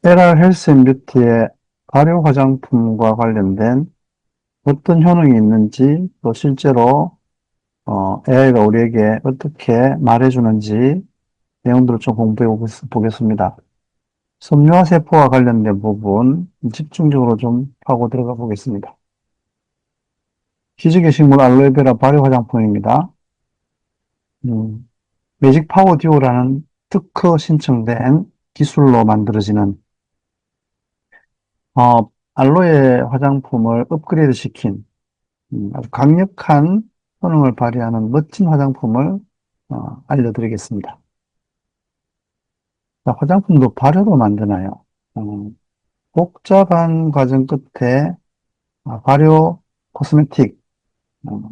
에라 헬스 앤 뷰티의 발효 화장품과 관련된 어떤 효능이 있는지, 또 실제로 AI가 우리에게 어떻게 말해주는지 내용들을 좀 공부해 보겠습니다. 섬유화 세포와 관련된 부분 집중적으로 좀 하고 들어가 보겠습니다. 기적의 식물 알로에베라 발효 화장품입니다. 음, 매직 파워 듀오라는 특허 신청된 기술로 만들어지는 알로에 화장품을 업그레이드 시킨 아주 강력한 효능을 발휘하는 멋진 화장품을 알려드리겠습니다. 자, 화장품도 발효로 만드나요? 복잡한 과정 끝에 발효 코스메틱, 어,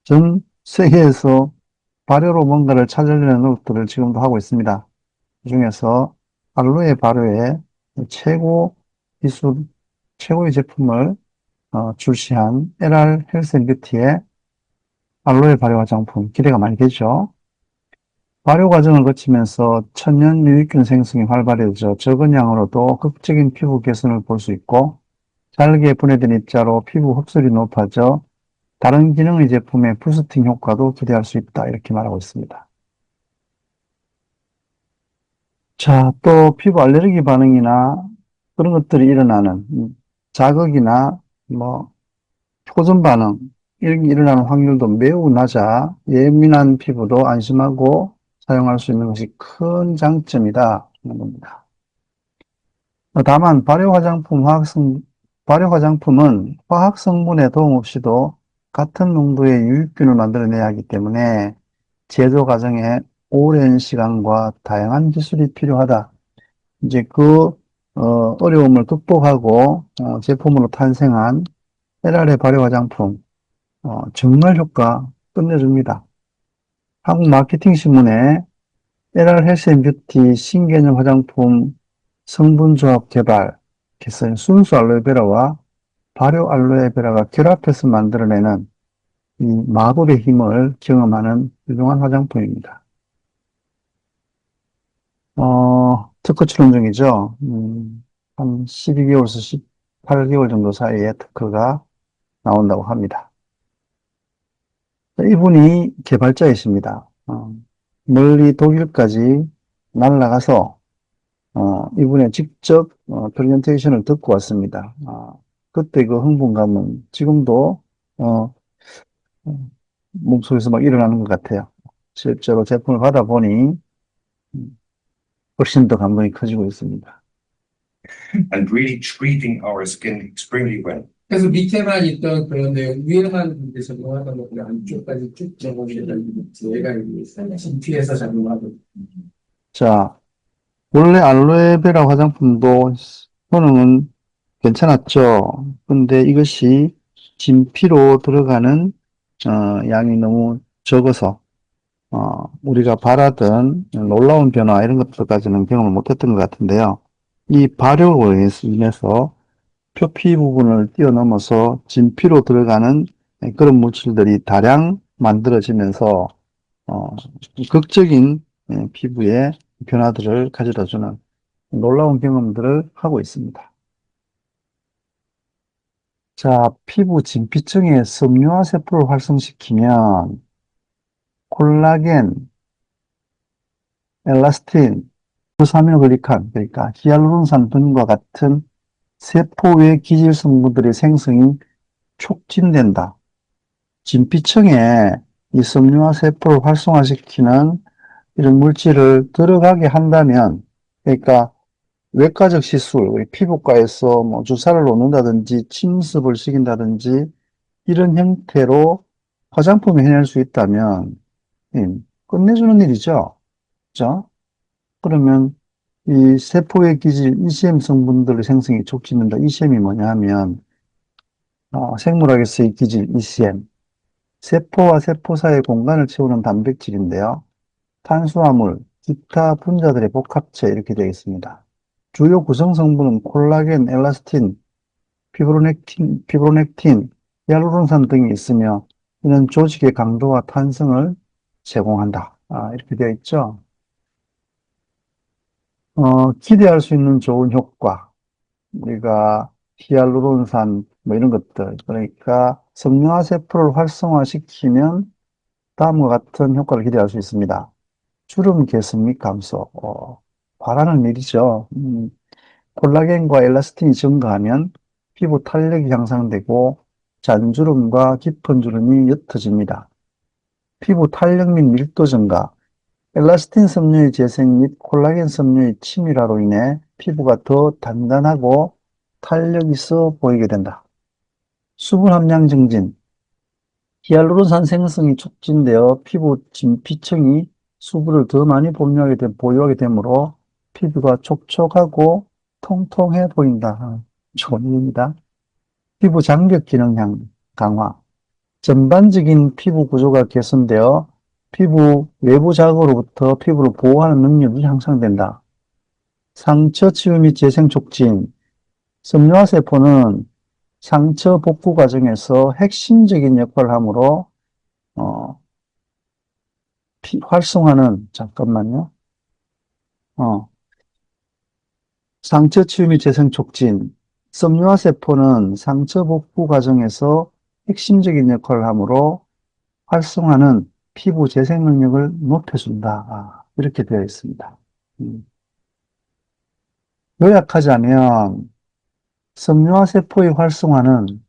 전 세계에서 발효로 뭔가를 찾으려는 노력들을 지금도 하고 있습니다. 그중에서 알로에 발효의 최고 기술, 최고의 제품을 출시한 LR 헬스앤뷰티의 알로에 발효 화장품 기대가 많이 되죠. 발효 과정을 거치면서 천연 유익균 생성이 활발해져 적은 양으로도 극적인 피부 개선을 볼 수 있고 잘게 분해된 입자로 피부 흡수율이 높아져 다른 기능의 제품의 부스팅 효과도 기대할 수 있다. 이렇게 말하고 있습니다. 자, 또 피부 알레르기 반응이나 그런 것들이 일어나는 자극이나 뭐 호전 반응 이런 게 일어나는 확률도 매우 낮아 예민한 피부도 안심하고 사용할 수 있는 것이 큰 장점이다 하는 겁니다. 다만 발효 화장품은 화학 성분의 도움 없이도 같은 농도의 유익균을 만들어내야 하기 때문에 제조 과정에 오랜 시간과 다양한 기술이 필요하다. 이제 어려움을 극복하고 제품으로 탄생한 LR의 발효 화장품 정말 효과 끝내줍니다. 한국 마케팅 신문에 LR 헬스 앤 뷰티 신개념 화장품 성분조합 개발, 개선 순수 알로에베라와 발효 알로에베라가 결합해서 만들어내는 이 마법의 힘을 경험하는 훌륭한 화장품입니다. 특허 출원 중이죠. 한 12개월에서 18개월 정도 사이에 특허가 나온다고 합니다. 이분이 개발자이십니다. 멀리 독일까지 날아가서 이분의 직접 프레젠테이션을 듣고 왔습니다. 그때 그 흥분감은 지금도 어, 몸속에서 막 일어나는 것 같아요. 실제로 제품을 받아보니 음, 훨씬 더 감동이 커지고 있습니다. and really treating our skin extremely well. 그래서 밑에만 있던 그런 내용 위에만 이제 적용하다 보면 안쪽까지 쭉 적용이 되는 얘가 진피해서 작용하고. 자, 원래 알로에베라 화장품도 효능은 괜찮았죠. 근데 이것이 진피로 들어가는 양이 너무 적어서 우리가 바라던 놀라운 변화 이런 것들까지는 경험을 못했던 것 같은데요. 이 발효로 인해서 표피 부분을 뛰어넘어서 진피로 들어가는 그런 물질들이 다량 만들어지면서 어, 극적인 피부의 변화들을 가져다주는 놀라운 경험들을 하고 있습니다. 자, 피부 진피층에 섬유화 세포를 활성시키면 콜라겐, 엘라스틴,グ사미노글리칸, 그러니까 히알루론산 등과 같은 세포의 기질 성분들의 생성이 촉진된다. 진피층에 이 섬유화 세포를 활성화시키는 이런 물질을 들어가게 한다면, 그러니까 외과적 시술, 우리 피부과에서 뭐 주사를 놓는다든지 침습을 시킨다든지 이런 형태로 화장품을 해낼 수 있다면 끝내주는 일이죠. 그죠? 그러면 이 세포의 기질 ECM 성분들의 생성이 촉진된다. ECM이 뭐냐 하면 생물학에서의 기질 ECM, 세포와 세포 사이의 공간을 채우는 단백질인데요. 탄수화물, 기타 분자들의 복합체 이렇게 되어 있습니다. 주요 구성 성분은 콜라겐, 엘라스틴, 피브로넥틴, 히알루론산 등이 있으며 이는 조직의 강도와 탄성을 제공한다. 이렇게 되어 있죠. 기대할 수 있는 좋은 효과, 우리가 히알루론산, 뭐 이런 것들, 그러니까 섬유화세포를 활성화시키면 다음과 같은 효과를 기대할 수 있습니다. 주름 개선 및 감소, 바라는 일이죠. 콜라겐과 엘라스틴이 증가하면 피부 탄력이 향상되고 잔주름과 깊은 주름이 옅어집니다. 피부 탄력 및 밀도 증가, 엘라스틴 섬유의 재생 및 콜라겐 섬유의 침일화로 인해 피부가 더 단단하고 탄력 있어 보이게 된다. 수분 함량 증진, 히알루론산 생성이 촉진되어 피부 진피층이 수분을 더 많이 보유하게 되므로 피부가 촉촉하고 통통해 보인다. 좋은 일입니다. 피부 장벽 기능 강화. 전반적인 피부 구조가 개선되어 피부 외부 자극으로부터 피부를 보호하는 능력이 향상된다. 상처 치유 및 재생 촉진. 섬유화세포는 상처 복구 과정에서 핵심적인 역할을 하므로 어, 잠깐만요. 상처 치유 및 재생 촉진. 섬유화세포는 상처 복구 과정에서 핵심적인 역할을 하므로 활성화는 피부 재생 능력을 높여준다. 이렇게 되어 있습니다. 요약하자면 섬유화세포의 활성화는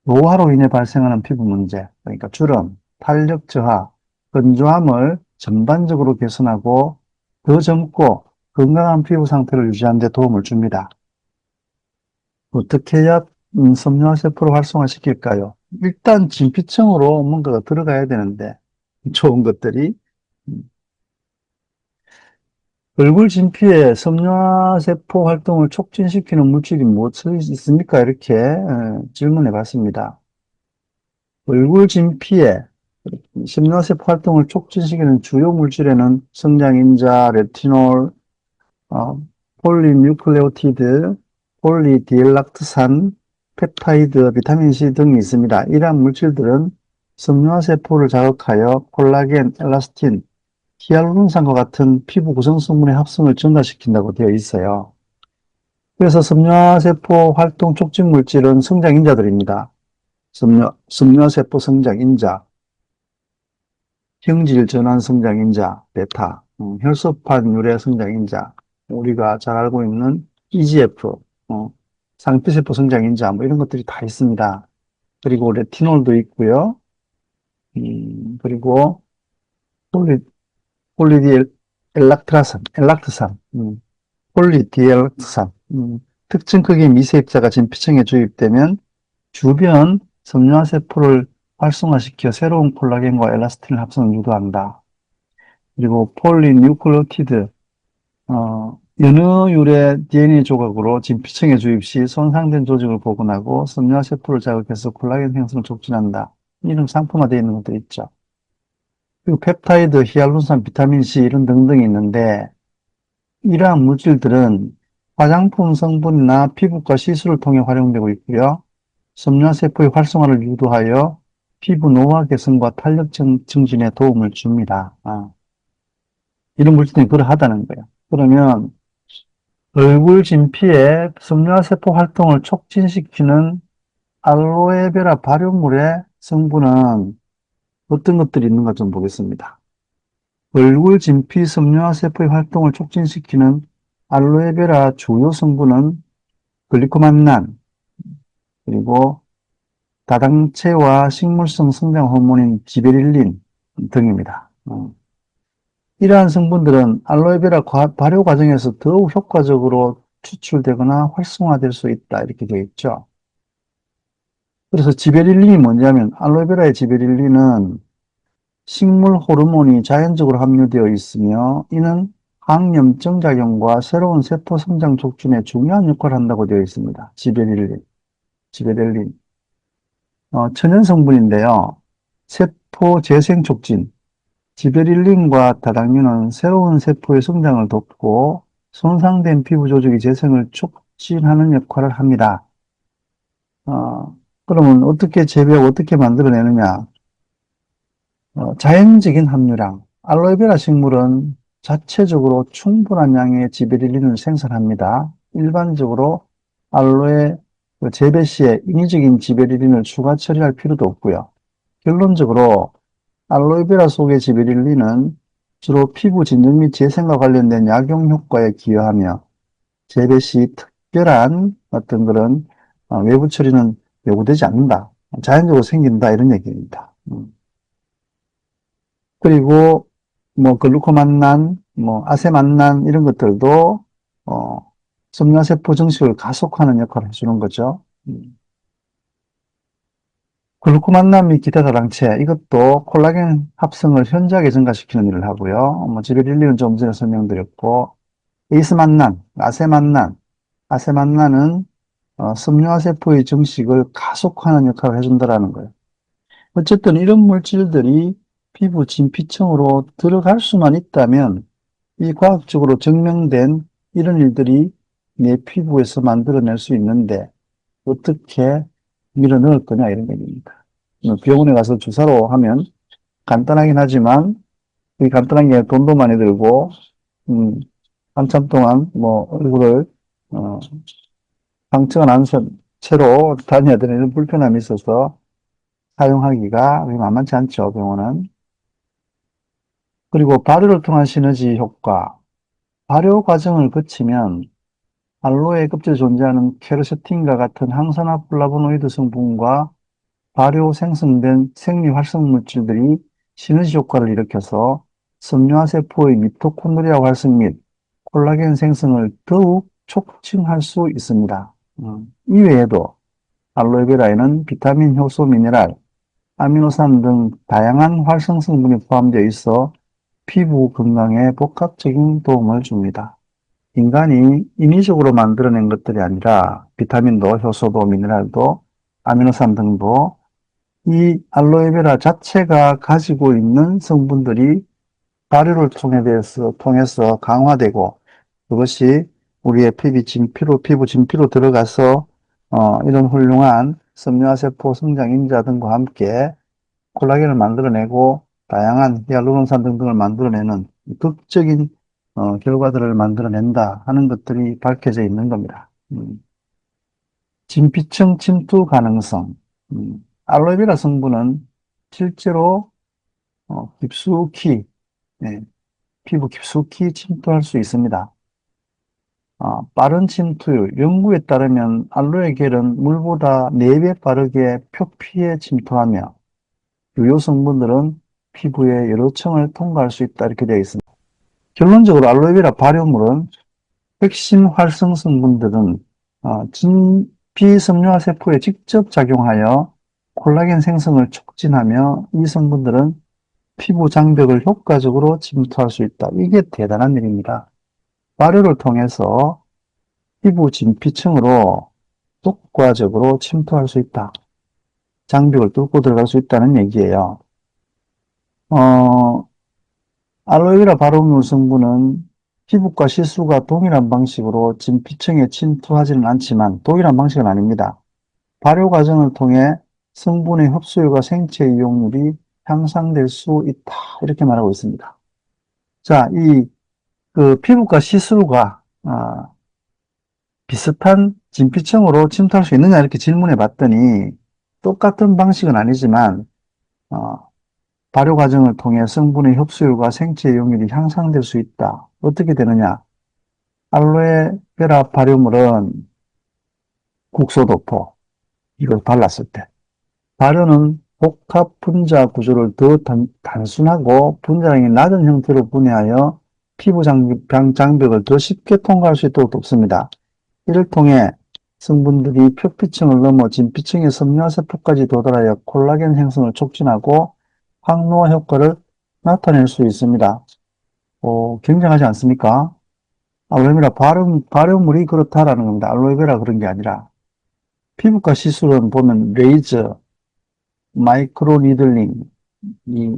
노화로 인해 발생하는 피부 문제, 그러니까 주름, 탄력 저하, 건조함을 전반적으로 개선하고 더 젊고 건강한 피부 상태를 유지하는 데 도움을 줍니다. 어떻게 해야 섬유화세포를 활성화시킬까요? 일단 진피층으로 뭔가가 들어가야 되는데 좋은 것들이 얼굴 진피에 섬유화세포 활동을 촉진시키는 물질이 무엇이 있습니까? 이렇게 질문해 봤습니다. 얼굴 진피에 섬유화세포 활동을 촉진시키는 주요 물질에는 성장인자, 레티놀, 어, 폴리뉴클레오티드, 폴리디엘락트산, 펩타이드, 비타민C 등이 있습니다. 이러한 물질들은 섬유화세포를 자극하여 콜라겐, 엘라스틴, 히알루론산과 같은 피부 구성 성분의 합성을 증가시킨다고 되어 있어요. 그래서 섬유화세포 활동 촉진 물질은 성장인자들입니다. 섬유화세포 성장인자, 형질 전환 성장인자, 베타, 혈소판 유래 성장인자, 우리가 잘 알고 있는 EGF, 상피세포 성장인자, 뭐 이런 것들이 다 있습니다. 그리고 레티놀도 있고요. 그리고 폴리, 엘락트산, 폴리디엘락트산, 특정 크기의 미세입자가 진피층에 주입되면 주변 섬유화세포를 활성화시켜 새로운 콜라겐과 엘라스틴을 합성을 유도한다. 그리고 폴리뉴클레오티드, 연어 유래 DNA 조각으로 진피층에 주입 시 손상된 조직을 복원하고 섬유화세포를 자극해서 콜라겐 생성을 촉진한다. 이런 상품화되어 있는 것도 있죠. 그리고 펩타이드, 히알루론산, 비타민C 이런 등등이 있는데 이러한 물질들은 화장품 성분이나 피부과 시술을 통해 활용되고 있고요. 섬유화세포의 활성화를 유도하여 피부 노화 개선과 탄력 증진에 도움을 줍니다. 이런 물질들이 그러하다는 거예요. 그러면 얼굴 진피에 섬유화세포 활동을 촉진시키는 알로에베라 발효물의 성분은 어떤 것들이 있는가 좀 보겠습니다. 얼굴 진피 섬유화세포의 활동을 촉진시키는 알로에베라 주요 성분은 글리코만난, 그리고 다당체와 식물성 성장 호르몬인 지베릴린 등입니다. 이러한 성분들은 알로에베라 발효 과정에서 더욱 효과적으로 추출되거나 활성화될 수 있다. 이렇게 되어 있죠. 그래서 지베릴린이 뭐냐면 알로에베라의 지베릴린은 식물 호르몬이 자연적으로 함유되어 있으며 이는 항염증 작용과 새로운 세포 성장 촉진에 중요한 역할을 한다고 되어 있습니다. 지베릴린. 천연 성분인데요. 세포 재생 촉진. 지베릴린과 다당류는 새로운 세포의 성장을 돕고 손상된 피부 조직의 재생을 촉진하는 역할을 합니다. 그러면 어떻게 재배하고 어떻게 만들어내느냐? 자연적인 함유량. 알로에베라 식물은 자체적으로 충분한 양의 지베릴린을 생산합니다. 일반적으로 알로에 재배 시에 인위적인 지베릴린을 추가 처리할 필요도 없고요. 결론적으로 알로에베라 속의 지베릴린은 주로 피부 진정 및 재생과 관련된 약용 효과에 기여하며 재배 시 특별한 어떤 그런 외부 처리는 요구되지 않는다. 자연적으로 생긴다 이런 얘기입니다. 그리고 뭐 글루코만난, 뭐 아세만난 이런 것들도 섬유화세포 증식을 가속하는 역할을 해주는 거죠. 글루코만난 및 기타 다당체 이것도 콜라겐 합성을 현저하게 증가시키는 일을 하고요. 뭐 지베릴린은 좀 전에 설명드렸고 에이스만난, 아세만난은 섬유화세포의 증식을 가속화하는 역할을 해준다라는 거예요. 어쨌든 이런 물질들이 피부 진피층으로 들어갈 수만 있다면 이 과학적으로 증명된 이런 일들이 내 피부에서 만들어낼 수 있는데 어떻게 밀어 넣을 거냐 이런 얘기입니다. 병원에 가서 주사로 하면 간단하긴 하지만 이 간단한 게 돈도 많이 들고 한참 동안 뭐 얼굴을 상처가 난 채로 다녀야 되는 이런 불편함이 있어서 사용하기가 만만치 않죠, 병원은. 그리고 발효를 통한 시너지 효과. 발효 과정을 거치면 알로에 껍질에 존재하는 케르세틴과 같은 항산화 플라보노이드 성분과 발효 생성된 생리 활성 물질들이 시너지 효과를 일으켜서 섬유화세포의 미토콘드리아 활성 및 콜라겐 생성을 더욱 촉진할 수 있습니다. 이외에도 알로에베라에는 비타민, 효소, 미네랄, 아미노산 등 다양한 활성 성분이 포함되어 있어 피부 건강에 복합적인 도움을 줍니다. 인간이 인위적으로 만들어낸 것들이 아니라 비타민도, 효소도, 미네랄도, 아미노산 등도 이 알로에베라 자체가 가지고 있는 성분들이 발효를 통해서 강화되고 그것이 우리의 피부 진피로 들어가서 이런 훌륭한 섬유화세포 성장 인자 등과 함께 콜라겐을 만들어내고 다양한 히알루론산 등을 만들어내는 극적인 결과들을 만들어낸다 하는 것들이 밝혀져 있는 겁니다. 진피층 침투 가능성. 알로에베라 성분은 실제로 깊숙이 피부 깊숙이 침투할 수 있습니다. 빠른 침투율, 연구에 따르면 알로에 겔은 물보다 4배 빠르게 표피에 침투하며 유효 성분들은 피부의 여러 층을 통과할 수 있다 이렇게 되어 있습니다. 결론적으로 알로에베라 발효물은 핵심 활성 성분들은 진피 섬유화세포에 직접 작용하여 콜라겐 생성을 촉진하며 이 성분들은 피부 장벽을 효과적으로 침투할 수 있다. 이게 대단한 일입니다. 발효를 통해서 피부 진피층으로 효과적으로 침투할 수 있다. 장벽을 뚫고 들어갈 수 있다는 얘기예요. 알로에베라 발효물 성분은 피부과 시술과 동일한 방식으로 진피층에 침투하지는 않지만 동일한 방식은 아닙니다. 발효 과정을 통해 성분의 흡수율과 생체 이용률이 향상될 수 있다. 이렇게 말하고 있습니다. 자, 피부과 시술과 비슷한 진피층으로 침투할 수 있느냐 이렇게 질문해 봤더니 똑같은 방식은 아니지만 발효 과정을 통해 성분의 흡수율과 생체 이용률이 향상될 수 있다. 어떻게 되느냐? 알로에베라 발효물은 국소도포 이걸 발랐을 때 발효는 복합 분자 구조를 더 단순하고 분자량이 낮은 형태로 분해하여 피부 장벽을 더 쉽게 통과할 수 있도록 돕습니다. 이를 통해 성분들이 표피층을 넘어 진피층의 섬유화세포까지 도달하여 콜라겐 생성을 촉진하고 항노화 효과를 나타낼 수 있습니다. 굉장하지 않습니까? 알로에베라 발효물이 그렇다라는 겁니다. 알로에베라 그런 게 아니라 피부과 시술은 보면 레이저, 마이크로 니들링, 이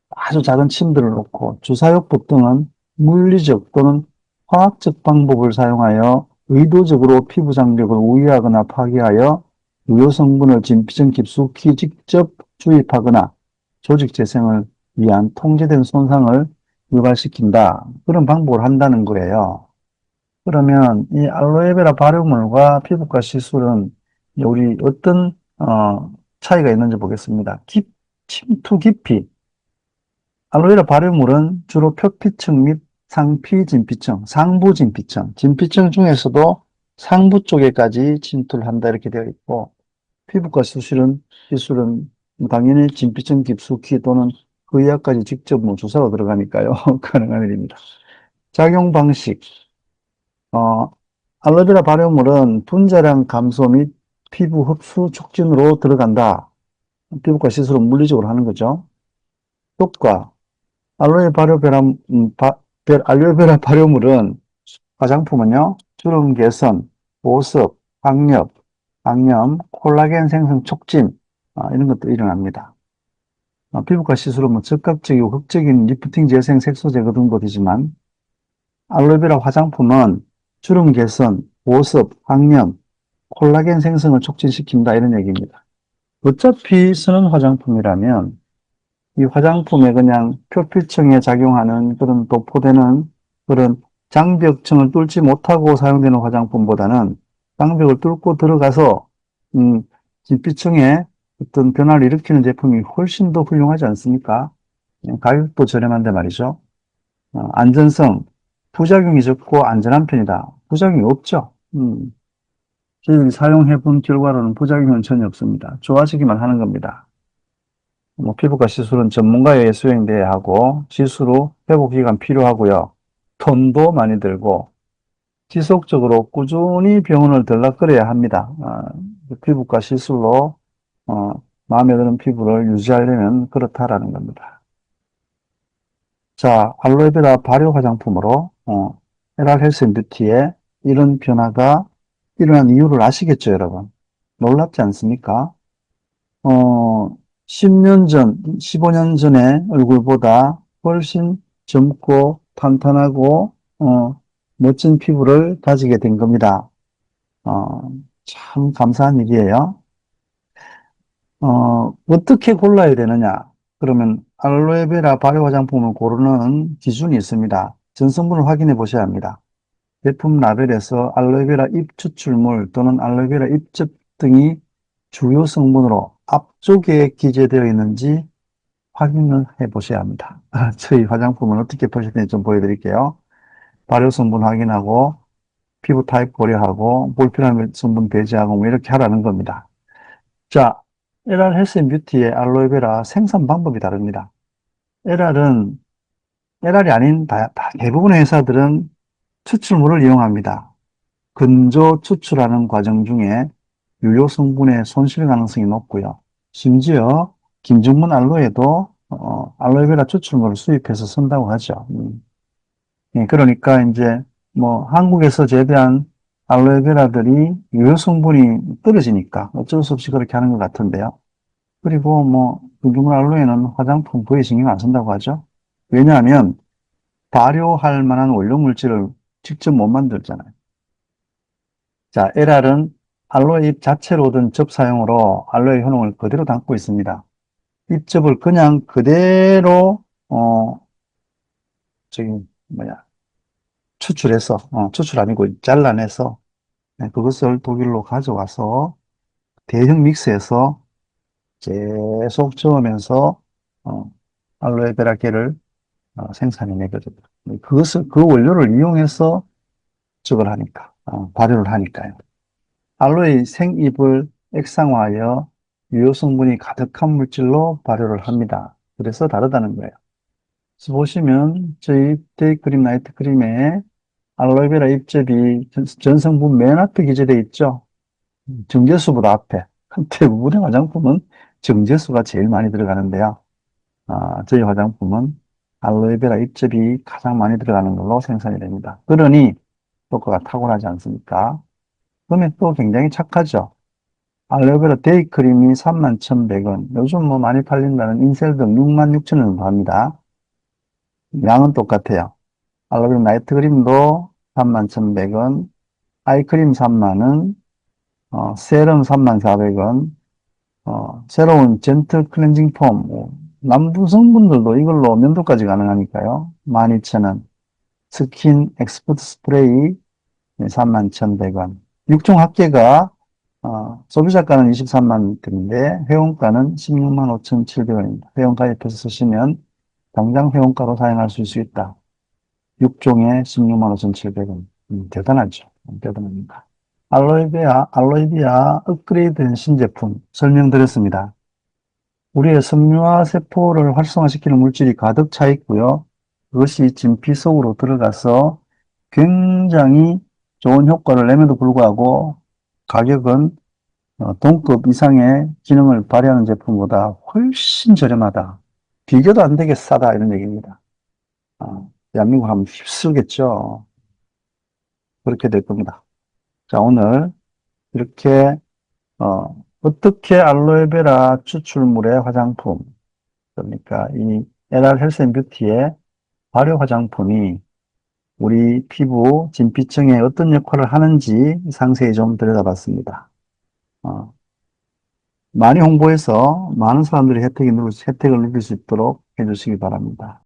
아주 작은 침들을 놓고 주사요법 등은 물리적 또는 화학적 방법을 사용하여 의도적으로 피부 장벽을 우회하거나 파괴하여 유효 성분을 진피층 깊숙이 직접 주입하거나 조직 재생을 위한 통제된 손상을 유발시킨다. 그런 방법을 한다는 거예요. 그러면 이 알로에베라 발효물과 피부과 시술은 우리 어떤 차이가 있는지 보겠습니다. 침투 깊이. 알로에라 발효물은 주로 표피층 및 상피 진피층, 상부 진피층, 진피층 중에서도 상부 쪽에까지 침투를 한다 이렇게 되어 있고, 피부과 시술은 당연히 진피층 깊숙이 또는 그 이하까지 직접 주사로 들어가니까요. 가능한 일입니다. 작용 방식. 어, 알로에베라 발효물은 분자량 감소 및 피부 흡수 촉진으로 들어간다. 피부과 시술은 물리적으로 하는 거죠. 효과. 알로에베라 발효물은 화장품은요, 주름 개선, 보습, 악염, 콜라겐 생성 촉진, 이런 것도 일어납니다. 피부과 시술은 적극적이고 극적인 리프팅 재생 색소 제거 등도 되지만, 알로에베라 화장품은 주름 개선, 보습, 악염, 콜라겐 생성을 촉진시킨다 이런 얘기입니다. 어차피 쓰는 화장품이라면 이 화장품에 그냥 표피층에 작용하는 그런 도포되는 그런 장벽층을 뚫지 못하고 사용되는 화장품보다는 장벽을 뚫고 들어가서 진피층에 어떤 변화를 일으키는 제품이 훨씬 더 훌륭하지 않습니까? 가격도 저렴한데 말이죠. 안전성, 부작용이 적고 안전한 편이다. 부작용이 없죠. 저희들이 사용해 본 결과로는 부작용은 전혀 없습니다. 좋아지기만 하는 겁니다. 피부과 시술은 전문가에 의해 수행돼야 하고, 시술 후 회복 기간 필요하고요. 돈도 많이 들고, 지속적으로 꾸준히 병원을 들락거려야 합니다. 피부과 시술로, 마음에 드는 피부를 유지하려면 그렇다라는 겁니다. 자, 알로에베라 발효 화장품으로, 에랄 헬스 앤 뷰티에 이런 변화가 일어난 이유를 아시겠죠, 여러분? 놀랍지 않습니까? 10년 전, 15년 전의 얼굴보다 훨씬 젊고 탄탄하고, 멋진 피부를 가지게 된 겁니다. 참 감사한 일이에요. 어떻게 골라야 되느냐? 그러면 알로에베라 발효 화장품을 고르는 기준이 있습니다. 전성분을 확인해 보셔야 합니다. 제품 라벨에서 알로에베라 잎 추출물 또는 알로에베라 잎즙 등이 주요 성분으로 앞쪽에 기재되어 있는지 확인을 해 보셔야 합니다. 저희 화장품은 어떻게 보시는지 좀 보여드릴게요. 발효 성분 확인하고 피부 타입 고려하고 불필요한 성분 배제하고 뭐 이렇게 하라는 겁니다. 자, 에랄 헬스 앤 뷰티의 알로에베라 생산 방법이 다릅니다. 에랄이 아닌 대부분의 회사들은 추출물을 이용합니다. 건조 추출하는 과정 중에 유효 성분의 손실 가능성이 높고요. 심지어 김정문 알로에도 알로에베라 추출물을 수입해서 쓴다고 하죠. 예, 그러니까 이제 한국에서 재배한 알로에베라들이 유효 성분이 떨어지니까 어쩔 수 없이 그렇게 하는 것 같은데요. 그리고 김정문 알로에는 화장품 거의 신경 안 쓴다고 하죠. 왜냐하면 발효할 만한 원료 물질을 직접 못 만들잖아요. 자, 에랄은 알로에 잎 자체로 얻은 즙 사용으로 알로에 효능을 그대로 담고 있습니다. 잎즙을 그냥 그대로 저기 추출해서 추출 아니고 잘라내서 그것을 독일로 가져와서 대형 믹스해서 계속 저으면서 알로에베라 겔을 생산해내거든요. 그 원료를 이용해서 저걸 하니까 발효를 하니까요. 알로에 생잎을 액상화하여 유효 성분이 가득한 물질로 발효를 합니다. 그래서 다르다는 거예요. 그래서 보시면 저희 데이크림, 나이트크림에 알로에베라 잎즙이 전성분 맨 앞에 기재되어 있죠. 정제수보다 앞에. 대부분의 화장품은 정제수가 제일 많이 들어가는데요. 저희 화장품은 알로에베라 잎즙이 가장 많이 들어가는 걸로 생산이 됩니다. 그러니 효과가 탁월하지 않습니까? 금액도 굉장히 착하죠. 알로에베라 데이크림이 31,100원, 요즘 많이 팔린다는 인셀등 66,000원 정도 합니다. 양은 똑같아요. 알로에베라 나이트크림도 31,100원, 아이크림 3만원, 세럼 34,400원, 새로운 젠틀 클렌징 폼 남부 성분들도 이걸로 면도까지 가능하니까요. 12,000원. 스킨 엑스퍼트 스프레이 31,100원. 6종 합계가 소비자가는 23만 원대인데 회원가는 16만 5,700원입니다. 회원 가입해서 쓰시면 당장 회원가로 사용할 수 있다. 6종에 16만 5,700원. 대단하죠. 대단합니다. 알로에비아 업그레이드된 신제품 설명드렸습니다. 우리의 섬유화 세포를 활성화시키는 물질이 가득 차 있고요. 그것이 진피 속으로 들어가서 굉장히 좋은 효과를 내면도 불구하고 가격은 동급 이상의 기능을 발휘하는 제품보다 훨씬 저렴하다. 비교도 안 되게 싸다 이런 얘기입니다. 대한민국 하면 휩쓸겠죠. 그렇게 될 겁니다. 자, 오늘 이렇게 어떻게 알로에베라 추출물의 화장품, 그러니까 이 LR 헬스 앤 뷰티의 발효 화장품이 우리 피부 진피층에 어떤 역할을 하는지 상세히 좀 들여다봤습니다. 많이 홍보해서 많은 사람들이 혜택을 누릴 수 있도록 해주시기 바랍니다.